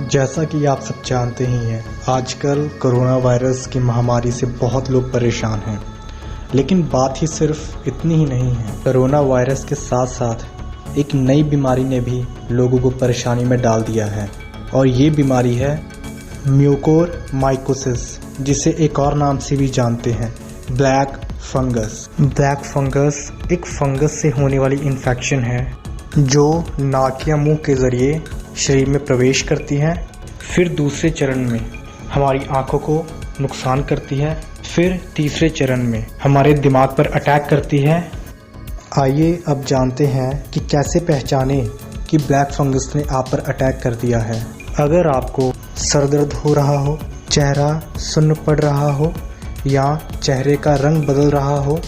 जैसा कि आप सब जानते ही हैं, आजकल कोरोना वायरस की महामारी से बहुत लोग परेशान हैं। लेकिन बात ही सिर्फ इतनी ही नहीं है। कोरोना वायरस के साथ साथ एक नई बीमारी ने भी लोगों को परेशानी में डाल दिया है और ये बीमारी है म्यूकोरमाइकोसिस, जिसे एक और नाम से भी जानते हैं ब्लैक फंगस। ब्लैक फंगस एक फंगस से होने वाली इन्फेक्शन है जो नाक या मुंह के ज़रिए शरीर में प्रवेश करती है, फिर दूसरे चरण में हमारी आंखों को नुकसान करती है, फिर तीसरे चरण में हमारे दिमाग पर अटैक करती है। आइए अब जानते हैं कि कैसे पहचाने कि ब्लैक फंगस ने आप पर अटैक कर दिया है। अगर आपको सर दर्द हो रहा हो, चेहरा सुन्न पड़ रहा हो, या चेहरे का रंग बदल रहा हो,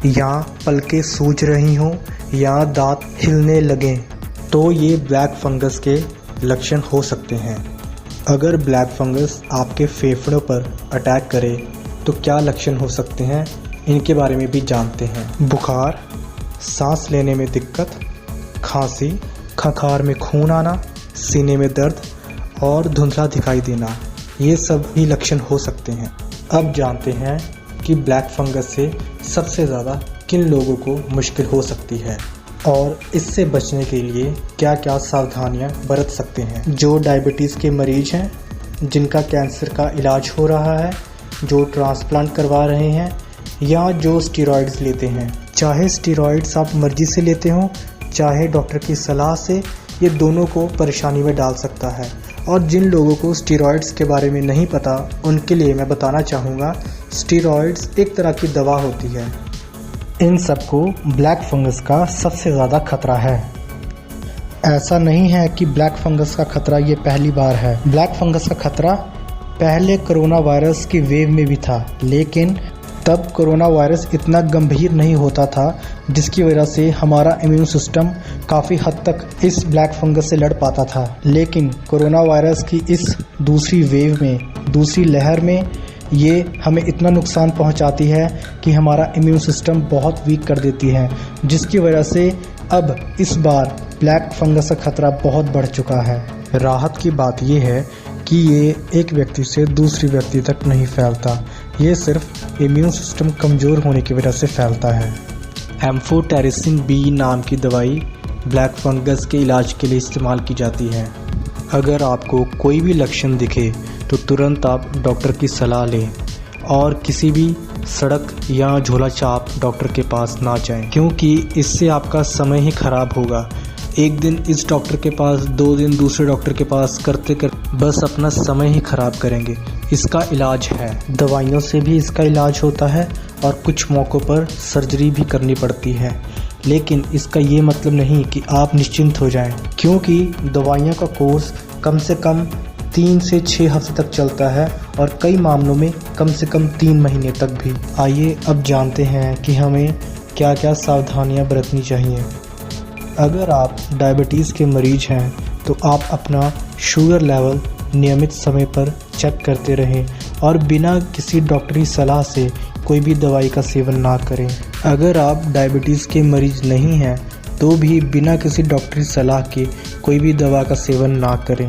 या पलकें सूज रही हों, या दांत हिलने लगें, तो ये ब्लैक फंगस के लक्षण हो सकते हैं। अगर ब्लैक फंगस आपके फेफड़ों पर अटैक करे तो क्या लक्षण हो सकते हैं, इनके बारे में भी जानते हैं। बुखार, सांस लेने में दिक्कत, खांसी, खंखार में खून आना, सीने में दर्द और धुंधला दिखाई देना, ये सब भी लक्षण हो सकते हैं। अब जानते हैं कि ब्लैक फंगस से सबसे ज़्यादा किन लोगों को मुश्किल हो सकती है और इससे बचने के लिए क्या क्या सावधानियां बरत सकते हैं। जो डायबिटीज़ के मरीज हैं, जिनका कैंसर का इलाज हो रहा है, जो ट्रांसप्लांट करवा रहे हैं, या जो स्टेरॉइड्स लेते हैं। चाहे स्टेरॉइड्स आप मर्जी से लेते हो, चाहे डॉक्टर की सलाह से, ये दोनों को परेशानी में डाल सकता है। और जिन लोगों को स्टेरॉइड्स के बारे में नहीं पता, उनके लिए मैं बताना चाहूँगा, स्टेरॉइड्स एक तरह की दवा होती है। इन सबको ब्लैक फंगस का सबसे ज़्यादा खतरा है। ऐसा नहीं है कि ब्लैक फंगस का खतरा ये पहली बार है। ब्लैक फंगस का खतरा पहले कोरोना वायरस की वेव में भी था, लेकिन तब कोरोना वायरस इतना गंभीर नहीं होता था, जिसकी वजह से हमारा इम्यून सिस्टम काफ़ी हद तक इस ब्लैक फंगस से लड़ पाता था। लेकिन कोरोना वायरस की इस दूसरी वेव में, दूसरी लहर में, ये हमें इतना नुकसान पहुंचाती है कि हमारा इम्यून सिस्टम बहुत वीक कर देती है, जिसकी वजह से अब इस बार ब्लैक फंगस का खतरा बहुत बढ़ चुका है। राहत की बात यह है कि ये एक व्यक्ति से दूसरे व्यक्ति तक नहीं फैलता, ये सिर्फ इम्यून सिस्टम कमज़ोर होने की वजह से फैलता है। एम्फोटेरिसिन बी नाम की दवाई ब्लैक फंगस के इलाज के लिए इस्तेमाल की जाती है। अगर आपको कोई भी लक्षण दिखे तो तुरंत आप डॉक्टर की सलाह लें और किसी भी सड़क या झोला छाप डॉक्टर के पास ना जाएं, क्योंकि इससे आपका समय ही खराब होगा। एक दिन इस डॉक्टर के पास, 2 दिन दूसरे डॉक्टर के पास करते बस अपना समय ही खराब करेंगे। इसका इलाज है, दवाइयों से भी इसका इलाज होता है और कुछ मौक़ों पर सर्जरी भी करनी पड़ती है। लेकिन इसका ये मतलब नहीं कि आप निश्चिंत हो जाएं, क्योंकि दवाइयों का कोर्स कम से कम 3 से 6 हफ्ते तक चलता है और कई मामलों में कम से कम 3 महीने तक भी। आइए अब जानते हैं कि हमें क्या क्या सावधानियां बरतनी चाहिए। अगर आप डायबिटीज़ के मरीज हैं तो आप अपना शुगर लेवल नियमित समय पर चेक करते रहें और बिना किसी डॉक्टरी सलाह से कोई भी दवाई का सेवन ना करें। अगर आप डायबिटीज़ के मरीज नहीं हैं तो भी बिना किसी डॉक्टरी सलाह के कोई भी दवा का सेवन ना करें।